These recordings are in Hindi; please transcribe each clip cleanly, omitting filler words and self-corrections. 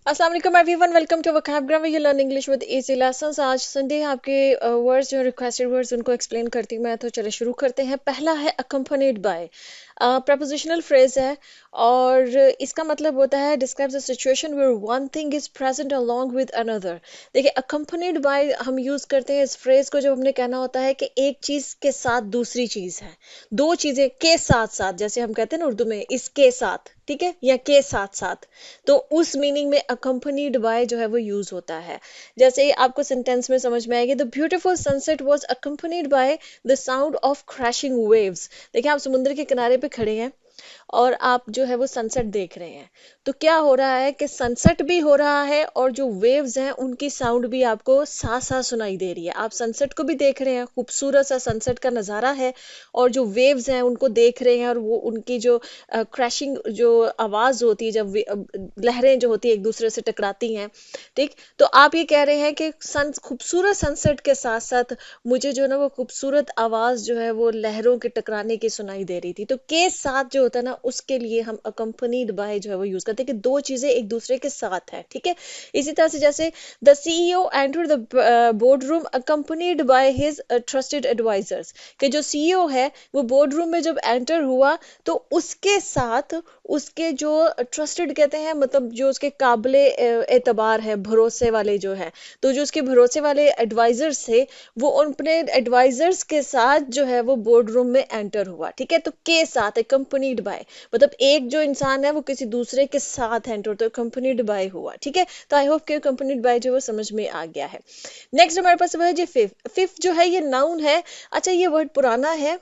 अस्सलाम वालेकुम everyone, welcome to vocabulary you learn English with easy lessons. आज संडे है, आपके वर्ड्स जो रिक्वेस्टेड वर्ड्स उनको एक्सप्लेन करती हूँ मैं। तो चलो शुरू करते हैं। पहला है अकम्पनीड बाय। प्रपोजिशनल फ्रेज है और इसका मतलब होता है describes the situation where one thing is present along with another. देखिए, अकम्पनीड बाय हम यूज करते हैं इस फ्रेज को जब हमने कहना होता है कि एक चीज के साथ दूसरी चीज है, दो चीजें के साथ साथ, जैसे हम कहते हैं ना उर्दू में इसके साथ, ठीक है, या के साथ साथ। तो उस मीनिंग में अकम्पनीड बाय जो है वो यूज होता है। जैसे आपको सेंटेंस में समझ में आएगी, the beautiful sunset was accompanied by the sound of crashing waves. देखिए, आप समुद्र के किनारे पे खड़े हैं और आप जो है वो सनसेट देख रहे हैं। तो क्या हो रहा है कि सनसेट भी हो रहा है और जो वेव्स हैं उनकी साउंड भी आपको साथ साथ सुनाई दे रही है। आप सनसेट को भी देख रहे हैं, खूबसूरत सा सनसेट का नज़ारा है, और जो वेव्स हैं उनको देख रहे हैं, और वो उनकी जो क्रैशिंग जो आवाज़ होती है जब लहरें जो होती है एक दूसरे से टकराती हैं। ठीक, तो आप ये कह रहे हैं कि सन खूबसूरत सनसेट के साथ साथ मुझे जो है ना वो खूबसूरत आवाज़ जो है वो लहरों के टकराने की सुनाई दे रही थी। तो के साथ जो होता है ना उसके लिए हम अकम्पनीड बाय जो है वो यूज करते हैं कि दो चीजें एक दूसरे के साथ है। ठीक है, इसी तरह से जैसे the CEO entered the board room accompanied by his trusted advisors. कि जो सीईओ है वो बोर्ड रूम में जब एंटर हुआ तो उसके साथ उसके जो ट्रस्टेड कहते हैं, मतलब जो उसके काबिले एतबार है, भरोसे वाले जो है, तो जो उसके भरोसे वाले एडवाइजर्स थे वो अपने एडवाइजर्स के साथ जो है वो बोर्ड रूम में एंटर हुआ। ठीक है, तो के साथ अकम्पनीड बाय, मतलब एक जो इंसान है वो किसी दूसरे के साथ एंटर, तो अकम्पनीड बाय हुआ। ठीक है, तो आई होप कि अकम्पनीड बाय जो है वो समझ में आ गया है। नेक्स्ट हमारे पास वो है जी फिफ्थ। फिफ्थ जो है ये नाउन है। अच्छा, ये वर्ड पुराना है,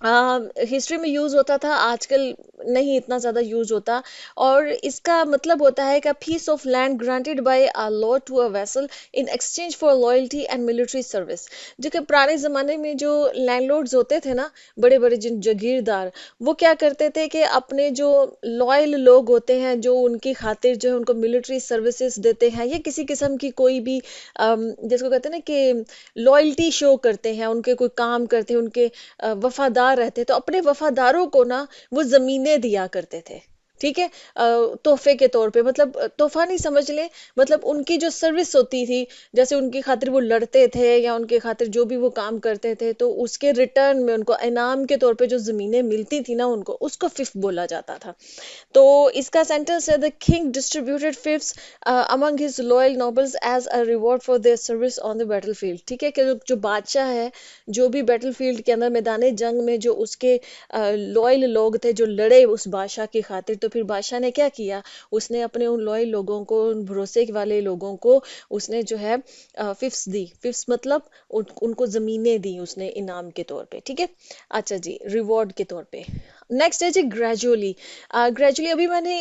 हिस्ट्री में यूज होता था, आजकल नहीं इतना ज्यादा यूज होता। और इसका मतलब होता है कि piece of land granted by a law to a vessel in exchange for loyalty and military service. जो कि पुराने जमाने में जो लैंडलॉर्ड्स होते थे ना, बड़े बड़े जिन जागीरदार, वो क्या करते थे कि अपने जो लॉयल लोग होते हैं जो उनकी खातिर जो है उनको मिलिट्री सर्विसेज देते हैं, या किसी किस्म की कोई भी जिसको कहते हैं ना कि लॉयल्टी शो करते हैं, उनके कोई काम करते हैं, उनके वफादार रहते, तो अपने वफादारों को ना वो जमीनें दिया करते थे। ठीक है, तोहफे के तौर पे, मतलब तोहफा नहीं समझ ले, मतलब उनकी जो सर्विस होती थी, जैसे उनकी खातिर वो लड़ते थे या उनके खातिर जो भी वो काम करते थे, तो उसके रिटर्न में उनको इनाम के तौर पे जो जमीनें मिलती थी ना उनको, उसको फिफ्थ बोला जाता था। तो इसका सेंटेंस है, the king distributed fiefs among his loyal nobles as a reward for their service on the battlefield. ठीक है, कि जो बादशाह है, जो भी बैटलफील्ड के अंदर मैदान जंग में जो उसके लॉयल लोग थे जो लड़े उस बादशाह की खातिर, तो फिर बादशाह ने क्या किया, उसने अपने उन लॉयल लोगों को, उन भरोसे वाले लोगों को उसने जो है फिफ्स दी। फिफ्स मतलब उनको जमीनें दी उसने इनाम के तौर पे। ठीक है, अच्छा जी, रिवॉर्ड के तौर पे। नेक्स्ट है जी ग्रेजुअली। ग्रेजुअली अभी मैंने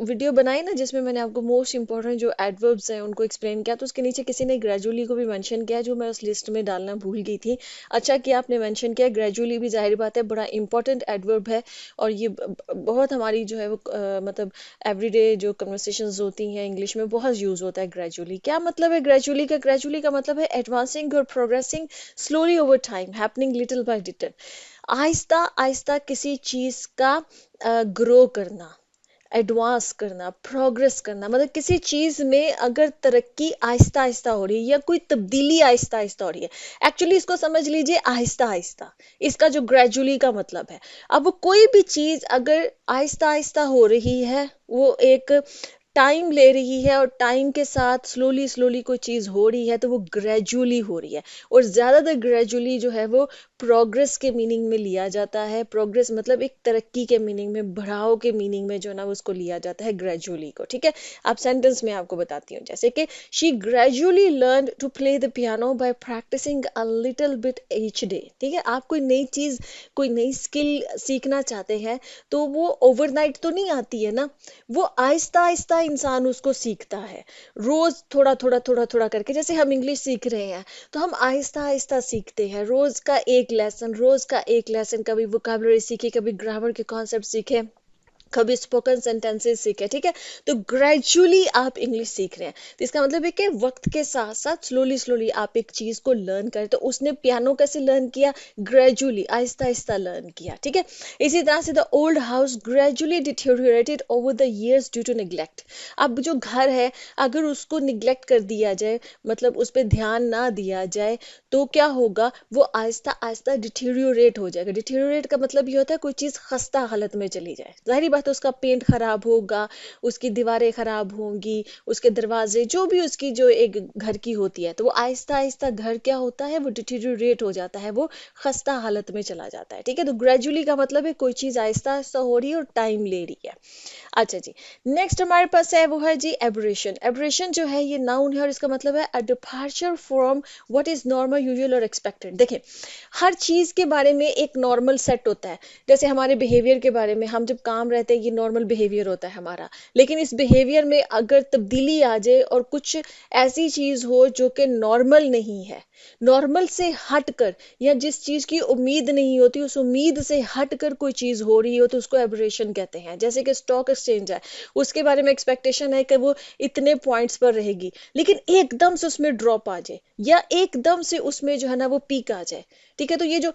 वीडियो बनाई ना जिसमें मैंने आपको मोस्ट इंपॉर्टेंट जो एडवर्ब्स हैं उनको एक्सप्लेन किया, तो उसके नीचे किसी ने ग्रेजुअली को भी मेंशन किया जो मैं उस लिस्ट में डालना भूल गई थी। अच्छा कि आपने मेंशन किया, ग्रेजुअली भी जाहिर बात है बड़ा इंपॉर्टेंट एडवर्ब है, और ये बहुत हमारी जो है वो मतलब एवरीडे जो कन्वर्सेशंस होती हैं इंग्लिश में बहुत यूज होता है ग्रेजुअली। क्या मतलब है ग्रेजुअली का? ग्रेजुअली का मतलब है एडवांसिंग और progressing slowly over time, happening little bye little. Aahista Aahista किसी चीज का ग्रो करना, एडवांस करना, प्रोग्रेस करना, मतलब किसी चीज में अगर तरक्की आहिस्ता आहिस्ता हो रही है या कोई तब्दीली आहिस्ता आहिस्ता हो रही है, एक्चुअली इसको समझ लीजिए आहिस्ता आहिस्ता, इसका जो ग्रेजुअली का मतलब है। अब वो कोई भी चीज अगर आहिस्ता आहिस्ता हो रही है, वो एक टाइम ले रही है और टाइम के साथ स्लोली स्लोली कोई चीज हो रही है, तो वो ग्रेजुअली हो रही है। और ज्यादातर ग्रेजुअली जो है वो प्रोग्रेस के मीनिंग में लिया जाता है। प्रोग्रेस मतलब एक तरक्की के मीनिंग में, बढ़ाव के मीनिंग में जो ना उसको लिया जाता है ग्रेजुअली को। ठीक है, आप सेंटेंस में आपको बताती हूँ, जैसे कि she gradually learn to play the piano by practicing a little bit each day. ठीक है, आप कोई नई चीज, कोई नई स्किल सीखना चाहते हैं, तो वो ओवरनाइट तो नहीं आती है ना, वो आहिस्ता आहिस्ता इंसान उसको सीखता है। रोज थोड़ा थोड़ा थोड़ा थोड़ा करके, जैसे हम इंग्लिश सीख रहे हैं तो हम आहिस्ता आहिस्ता सीखते हैं, रोज का एक लेसन, रोज का एक लेसन, कभी वोकैबुलरी सीखे, कभी ग्रामर के कॉन्सेप्ट सीखे, कभी स्पोकन सेंटेंसेस सीखे, ठीक है। तो ग्रेजुअली आप इंग्लिश सीख रहे हैं, तो इसका मतलब है कि वक्त के साथ साथ स्लोली स्लोली आप एक चीज को लर्न करें। तो उसने पियानो कैसे लर्न किया? ग्रेजुअली, आहिस्ता आहिस्ता लर्न किया, ठीक है। इसी तरह से the old house gradually deteriorated over the years due to neglect. अब जो घर है, अगर उसको निग्लेक्ट कर दिया जाए, मतलब उस पर ध्यान ना दिया जाए, तो क्या होगा? वो आहिस्ता आहिस्ता डिटेरियोरेट हो जाएगा। डिटेरियोरेट का मतलब ये होता है कोई चीज खस्ता हालत में चली जाए। जाहिर बात है उसका पेंट खराब होगा, उसकी दीवारें खराब होंगी, उसके दरवाजे, जो भी उसकी जो एक घर की होती है, तो वो आहिस्ता आहिस्ता घर क्या होता है? वो डिटेरियोरेट हो जाता है, वो खस्ता हालत में चला जाता है, ठीक है। तो ग्रेजुअली का मतलब है कोई चीज आहिस्ता आहिस्ता हो रही है और टाइम ले रही है। अच्छा जी, नेक्स्ट हमारे पास है वो है जी एब्रेशन। एब्रेशन जो है ये नाउन है और इसका मतलब है अ departure from what is normal, usual और एक्सपेक्टेड। देखिए, हर चीज के बारे में एक नॉर्मल सेट होता है। जैसे हमारे बिहेवियर के बारे में, हम जब काम रहते हैं, ये नॉर्मल बिहेवियर होता है हमारा। लेकिन इस बिहेवियर में अगर तब्दीली आ जाए और कुछ ऐसी चीज हो जो कि नॉर्मल नहीं है, नॉर्मल से हटकर, या जिस चीज की उम्मीद नहीं होती उस उम्मीद से हटकर कोई चीज हो रही हो, तो उसको एबरेशन कहते हैं। जैसे कि स्टॉक एक्सचेंज है, उसके बारे में एक्सपेक्टेशन है कि वो इतने पॉइंट्स पर रहेगी, लेकिन एकदम से उसमें ड्रॉप आ जाए, या एकदम से उसमें जो है ना वो पीक आ जाए, ठीक है। तो ये जो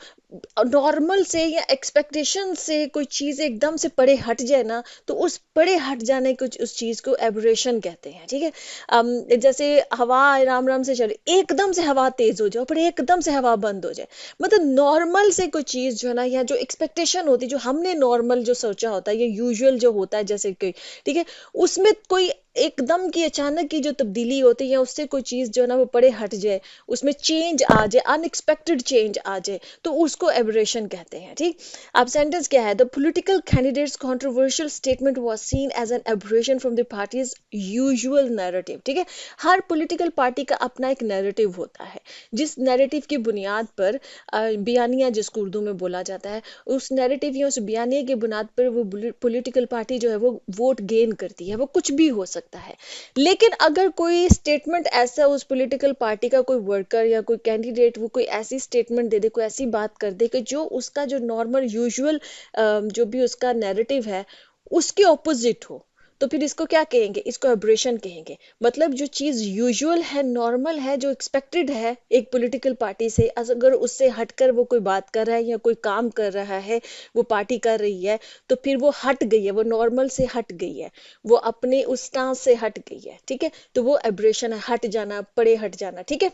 नॉर्मल से या एक्सपेक्टेशन से कोई चीज एकदम से परे हट जाए ना, तो उस परे हट जाने को, उस चीज को एबरेशन कहते हैं, ठीक है। जैसे हवा राम राम से चले, एकदम से हवा तेज हो जाए, पर एकदम से हवा बंद हो जाए, मतलब नॉर्मल से कोई चीज जो है ना, या जो एक्सपेक्टेशन होती है, जो हमने नॉर्मल जो सोचा होता है, या यूजुअल जो होता है, जैसे कोई, ठीक है, उसमें कोई एकदम की अचानक की जो तब्दीली होती है, उससे कोई चीज जो है ना वो परे हट जाए, उसमें चेंज आ जाए, अनएक्सपेक्टेड चेंज आ जाए, तो उसको एबरेशन कहते हैं, ठीक। अब सेंटेंस क्या है? The political candidate's controversial statement was seen as an aberration from the party's usual narrative, ठीक है। हर पॉलिटिकल पार्टी का अपना एक नैरेटिव होता है, जिस नैरेटिव की बुनियाद पर बयानिया, जिसको उर्दू में बोला जाता है, उस नैरेटिव या उस बयानिया की बुनियाद पर वो पॉलिटिकल पार्टी जो है वो वोट गेन करती है। वो कुछ भी हो सकता है, लेकिन अगर कोई स्टेटमेंट ऐसा, उस पॉलिटिकल पार्टी का कोई वर्कर या कोई कैंडिडेट वो कोई ऐसी स्टेटमेंट दे दे, कोई ऐसी बात कर दे कि जो उसका जो नॉर्मल यूजुअल जो भी उसका नैरेटिव है उसके ऑपोजिट हो, तो फिर इसको क्या कहेंगे? इसको एब्रेशन कहेंगे। मतलब जो चीज यूजुअल है, नॉर्मल है, जो एक्सपेक्टेड है एक पॉलिटिकल पार्टी से, अगर उससे हटकर वो कोई बात कर रहा है या कोई काम कर रहा है, वो पार्टी कर रही है, तो फिर वो हट गई है, वो नॉर्मल से हट गई है, वो अपने उस स्टांस से हट गई है, ठीक है। तो वो एब्रेशन है, हट जाना, परे हट जाना, ठीक है।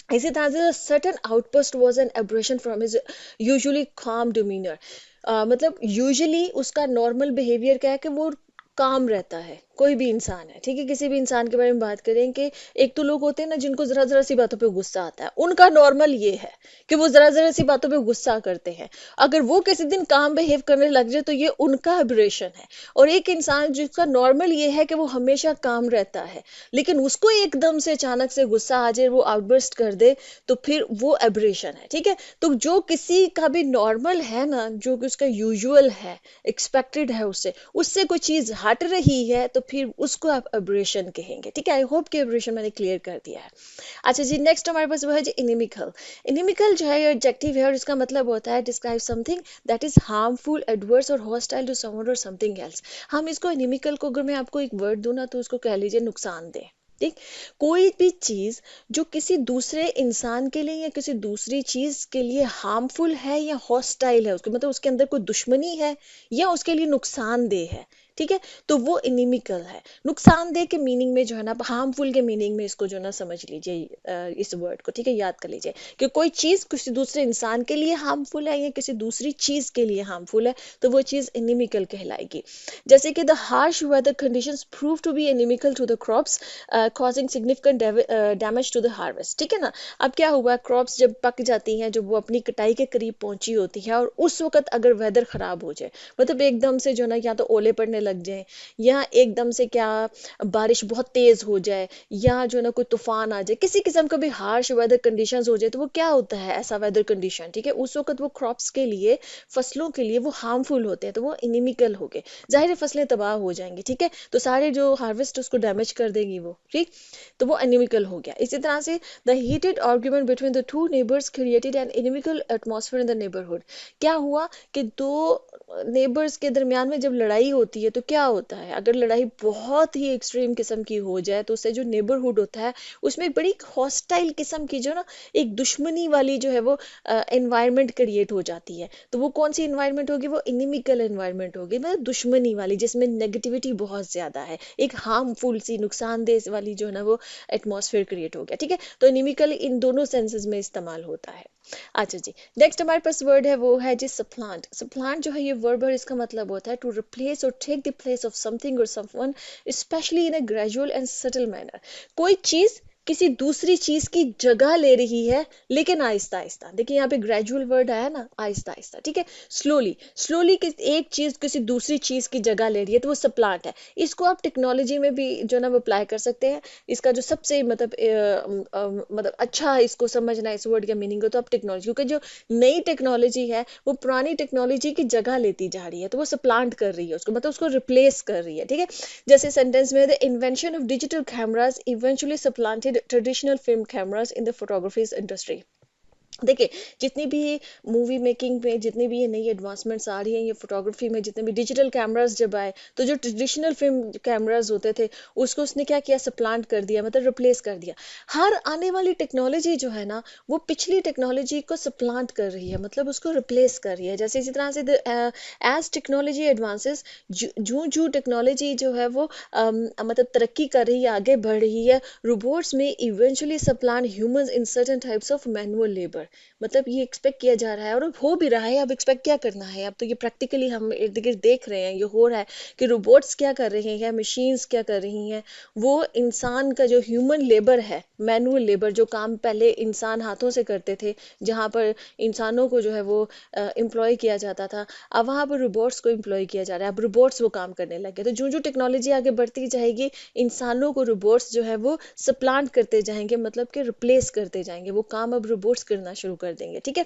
इसी तरह से certain outpost was an aberration from his usually calm demeanor। मतलब यूजुअली उसका नॉर्मल बिहेवियर क्या है कि वो काम रहता है। कोई भी इंसान है, ठीक है, किसी भी इंसान के बारे में बात करें कि एक तो लोग होते हैं ना जिनको जरा जरा सी बातों पे गुस्सा आता है, उनका नॉर्मल ये है कि वो जरा जरा सी बातों पे गुस्सा करते हैं। अगर वो किसी दिन काम बिहेव करने लग जाए तो ये उनका एब्रेशन है। और एक इंसान जिसका नॉर्मल ये है कि वो हमेशा काम रहता है, लेकिन उसको एकदम से अचानक से गुस्सा आ जाए, वो आउटबर्स्ट कर दे, तो फिर वो एब्रेशन है, ठीक है। तो जो किसी का भी नॉर्मल है ना, जो कि उसका यूजुअल है, एक्सपेक्टेड है, उससे उससे कोई चीज हट रही है, तो फिर उसको आप एब्रेशन कहेंगे, ठीक है। आई होप कि एब्रेशन मैंने क्लियर कर दिया है। अच्छा जी, नेक्स्ट हमारे पास वो है जी इनिमिकल। इनिमिकल जो है ये एडजेक्टिव है और इसका मतलब होता है describe something that is harmful, adverse और हॉस्टाइल टू समवन और समथिंग एल्स। हम इसको इनिमिकल को, अगर मैं आपको एक वर्ड दूं ना, तो उसको कह लीजिए नुकसानदेह, ठीक। कोई भी चीज जो किसी दूसरे इंसान के लिए या किसी दूसरी चीज के लिए हार्मफुल है या हॉस्टाइल है, उसको मतलब उसके अंदर कोई दुश्मनी है या उसके लिए नुकसानदेह है, ठीक है, तो वो इनिमिकल है। नुकसानदेह के मीनिंग में जो है ना, हार्मफुल के मीनिंग में इसको जो है ना समझ लीजिए, इस वर्ड को, ठीक है, याद कर लीजिए कि कोई चीज किसी दूसरे इंसान के लिए हार्मफुल है या किसी दूसरी चीज के लिए हार्मफुल है, तो वो चीज इनिमिकल कहलाएगी। जैसे कि the harsh weather conditions prove to be inimical to the crops causing significant damage to the harvest, ठीक है ना। अब क्या हुआ, क्रॉप्स जब पक जाती हैं, जब वो अपनी कटाई के करीब पहुंची होती है, और उस वक्त अगर वेदर खराब हो जाए, मतलब एकदम से जो ना या तो ओले पड़ने लग जाए, या एकदम से क्या बारिश बहुत तेज हो जाए, या जो ना कोई तूफान आ जाए, किसी किस्म का भी हार्श वेदर कंडीशंस हो जाए, तो वो क्या होता है ऐसा वेदर कंडीशन, ठीक है, उस वक्त वो क्रॉप्स के लिए, फसलों के लिए वो हार्मफुल होते हैं, तो वो इनिमिकल हो गए, जाहिर है फसलें तबाह हो जाएंगी, ठीक है, तो सारे जो हार्वेस्ट उसको डैमेज कर देगी वो, ठीक, तो वो एनिमिकल हो गया। इसी तरह से the heated argument between the two neighbours created an inimical atmosphere in the neighbourhood. क्या हुआ कि दो नेबर्स के दरमियान में जब लड़ाई होती है तो क्या होता है, अगर लड़ाई बहुत ही एक्सट्रीम किस्म की हो जाए तो उससे जो नेबरहुड होता है उसमें एक बड़ी हॉस्टाइल किस्म की जो ना एक दुश्मनी वाली जो है वो एनवायरनमेंट क्रिएट हो जाती है। तो वो कौन सी एनवायरनमेंट होगी, वो इनिमिकल एनवायरनमेंट होगी, मतलब दुश्मनी वाली, जिसमें नेगेटिविटी बहुत ज्यादा है, एक हार्मफुल सी नुकसानदेह वाली जो है ना वो एटमॉस्फेयर क्रिएट हो गया, ठीक है। तो इनिमिकल इन दोनों सेंसेस में इस्तेमाल होता है। अच्छा जी, नेक्स्ट हमारे पास वर्ड है वो है जी सप्लांट। सप्लांट जो है ये वर्ब है, इसका मतलब होता है to replace or take the place of something or someone, especially in a gradual and subtle manner. कोई चीज किसी दूसरी चीज की जगह ले रही है, लेकिन आहिस्ता आहिस्ता, देखिए यहाँ पे ग्रेजुअल वर्ड आया ना, आहिस्ता आहिस्ता, ठीक है, स्लोली स्लोली एक चीज किसी दूसरी चीज की जगह ले रही है, तो वो सप्लांट है। इसको आप टेक्नोलॉजी में भी जो ना वो अप्लाई कर सकते हैं। इसका जो सबसे मतलब मतलब अच्छा इसको समझना इस वर्ड का मीनिंग हो तो आप टेक्नोलॉजी, क्योंकि जो नई टेक्नोलॉजी है वो पुरानी टेक्नोलॉजी की जगह लेती जा रही है, तो वो सप्लांट कर रही है उसको, मतलब उसको रिप्लेस कर रही है, ठीक है। जैसे सेंटेंस में the invention of digital cameras eventually supplanted traditional film cameras in the photography industry. देखिए, जितनी भी मूवी मेकिंग में जितनी भी ये नई एडवांसमेंट्स आ रही हैं, ये फोटोग्राफी में जितने भी डिजिटल कैमरास जब आए, तो जो ट्रेडिशनल फिल्म कैमरास होते थे उसको उसने क्या किया, सप्लांट कर दिया, मतलब रिप्लेस कर दिया। हर आने वाली टेक्नोलॉजी जो है ना वो पिछली टेक्नोलॉजी को सप्लांट कर रही है, मतलब उसको रिप्लेस कर रही है। जैसे इसी तरह से एज टेक्नोलॉजी एडवांसेस, जूं जूं टेक्नोलॉजी जो है वो मतलब तरक्की कर रही है, आगे बढ़ रही है, रोबोट्स में eventually सप्लांट humans in certain types of manual labour. मतलब ये एक्सपेक्ट किया जा रहा है और अब हो भी रहा है। अब एक्सपेक्ट क्या करना है, अब तो ये प्रैक्टिकली हम इर्द गिर्द देख रहे हैं, ये हो रहा है कि रोबोट्स क्या कर रहे हैं, मशीन्स क्या कर रही हैं, वो इंसान का जो ह्यूमन लेबर है, मैनुअल लेबर, जो काम पहले इंसान हाथों से करते थे, जहाँ पर इंसानों को जो है वो एम्प्लॉय किया जाता था, अब वहाँ पर रोबोट्स को एम्प्लॉय किया जा रहा है। अब रोबोट्स वो काम करने लगे, तो जो जो टेक्नोलॉजी आगे बढ़ती जाएगी, इंसानों को रोबोट्स जो है वो सप्लांट करते जाएंगे, मतलब कि रिप्लेस करते जाएंगे, वो काम अब रोबोट्स करना शुरू कर देंगे, ठीक है।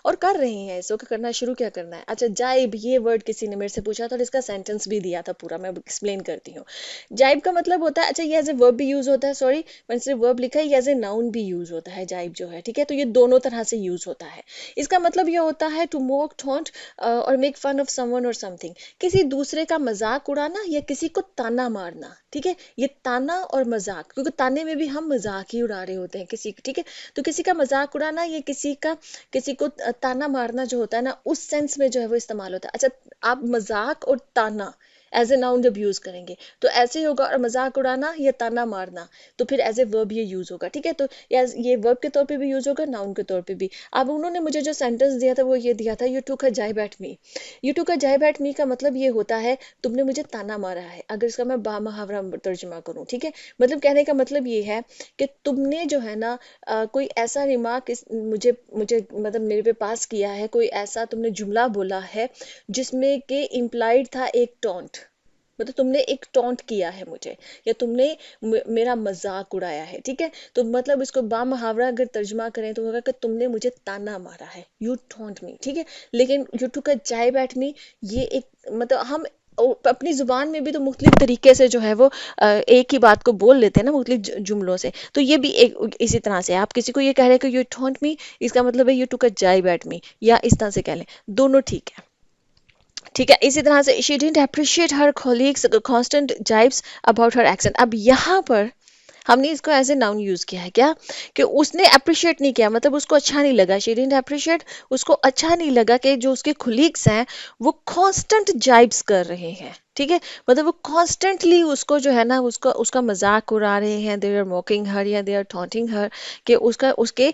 और कर रहे हैं इसको, करना शुरू क्या करना है। अच्छा, जाइब, ये वर्ड किसी ने मेरे से पूछा था और इसका सेंटेंस भी दिया था पूरा, मैं एक्सप्लेन करती हूँ। जाइब का मतलब होता है, अच्छा ये एज ए वर्ब भी यूज होता है, सॉरी मैंने सिर्फ वर्ब लिखा है, ये एज ए नाउन भी यूज होता है जाइब जो है, ठीक है। तो ये दोनों तरह से यूज होता है। इसका मतलब ये होता है टू मोक टॉन्ट और मेक फन ऑफ समवन और समथिंग, किसी दूसरे का मजाक उड़ाना या किसी को ताना मारना, ठीक है। ये ताना और मजाक, क्योंकि ताने में भी हम मजाक ही उड़ा रहे होते हैं किसी, ठीक है। तो किसी का मजाक उड़ाना या किसी को ताना मारना जो होता है ना, उस सेंस में जो है वो इस्तेमाल होता है। अच्छा, आप मजाक और ताना एज ए नाउन जब यूज करेंगे तो ऐसे ही होगा, और मजाक उड़ाना या ताना मारना तो फिर एज ए वर्ब ये यूज होगा, ठीक है। तो ये वर्ब के तौर पे भी यूज होगा, नाउन के तौर पे भी। अब उन्होंने मुझे जो सेंटेंस दिया था वो ये दिया था, यू टुक अ जाइब एट मी। यू टुक अ जाइब एट मी का मतलब ये होता है तुमने मुझे ताना मारा है, अगर इसका मैं बामुहावरा तर्जुमा करूँ, ठीक है। मतलब कहने का मतलब ये है कि तुमने जो है ना कोई ऐसा रिमार्क मुझे मुझे मतलब मेरे पे पास किया है, कोई ऐसा तुमने जुमला बोला है जिसमें कि इम्प्लाइड था एक टॉन्ट, मतलब तुमने एक टॉन्ट किया है मुझे, या तुमने मेरा मजाक उड़ाया है, ठीक है। तो मतलब इसको बामुहावरा अगर तर्जुमा करें तो होगा कि तुमने मुझे ताना मारा है, यू टॉन्ट मी, ठीक है। लेकिन यू टुक अ जाइब एट मी, ये एक मतलब हम अपनी जुबान में भी तो मुख्तलिफ तरीके से जो है वो एक ही बात को बोल लेते हैं ना, मुख्तलिफ जुमलों से। तो ये भी एक इसी तरह से आप किसी को ये कह रहे हैं कि यू टॉन्ट मी, इसका मतलब है यू टुक अ जाइब एट मी, या इस तरह से कह लें, दोनों ठीक है, ठीक है। इसी तरह से she didn't appreciate her colleagues constant jibes about her accent. अब यहाँ पर हमने इसको एज ए नाउन यूज किया है, क्या कि उसने अप्रिशिएट नहीं किया, मतलब उसको अच्छा नहीं लगा, शी डिडंट अप्रिशिएट, उसको अच्छा नहीं लगा कि जो उसके कुलीग्स हैं वो कांस्टेंट जाइब्स कर रहे हैं, ठीक है। मतलब वो कॉन्स्टेंटली उसको जो है ना उसको उसका मजाक उड़ा रहे हैं, दे आर मॉकिंग हर या दे आर टॉन्टिंग हर, कि उसके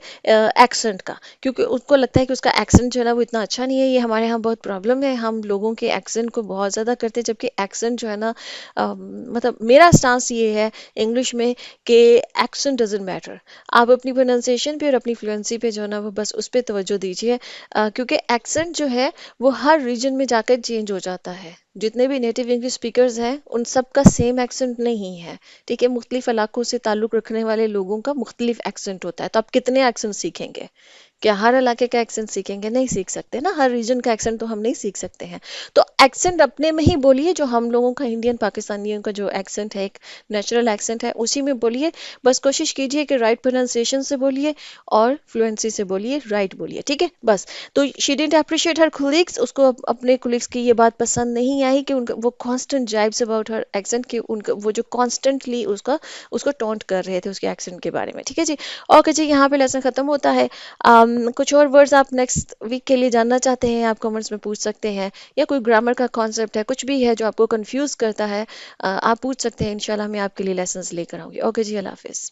एक्सेंट का, क्योंकि उनको लगता है कि उसका एक्सेंट जो है ना वो इतना अच्छा नहीं है। ये हमारे यहाँ बहुत प्रॉब्लम है, हम लोगों के एक्सेंट को बहुत ज़्यादा करते हैं, जबकि एक्सेंट जो है ना मतलब मेरा स्टांस ये है इंग्लिश में कि एक्सेंट डजेंट मैटर। आप अपनी प्रोनाउंसिएशन पे और अपनी फ्लुएंसी पे जो है ना वो बस उस पर तवज्जो दीजिए, क्योंकि एक्सेंट जो है वो हर रीजन में जाकर चेंज हो जाता है। जितने भी नेटिव इंग्लिश स्पीकर्स हैं उन सब का सेम एक्सेंट नहीं है। ठीक है, मुख्तलिफ इलाकों से ताल्लुक़ रखने वाले लोगों का मुख्तलिफ एक्सेंट होता है, तो आप कितने एक्सेंट सीखेंगे? क्या हर इलाके का एक्सेंट सीखेंगे? नहीं सीख सकते ना, हर रीजन का एक्सेंट तो हम नहीं सीख सकते हैं। तो एक्सेंट अपने में ही बोलिए, जो हम लोगों का इंडियन पाकिस्तानियों का जो एक्सेंट है, एक नेचुरल एक्सेंट है, उसी में बोलिए। बस कोशिश कीजिए कि राइट प्रोनाउंसिएशन से बोलिए और फ्लुएंसी से बोलिए, राइट बोलिए। ठीक है, बस। तो she didn't appreciate her colleagues, उसको अपने कोलीग्स की ये बात पसंद नहीं आई कि उनका वो constant jibes about her accent, कि उनका वो जो कॉन्स्टेंटली उसका उसको टॉन्ट कर रहे थे उसके एक्सेंट के बारे में। ठीक है जी। ओके जी, यहाँ पे लेसन खत्म होता है। कुछ और वर्ड्स आप नेक्स्ट वीक के लिए जानना चाहते हैं, आप कमेंट्स में पूछ सकते हैं, या कोई ग्रामर का कॉन्सेप्ट है, कुछ भी है जो आपको कंफ्यूज करता है, आप पूछ सकते हैं। इंशाल्लाह मैं आपके लिए लेसन्स लेकर आऊंगी। ओके जी, अल्लाह हाफिज़।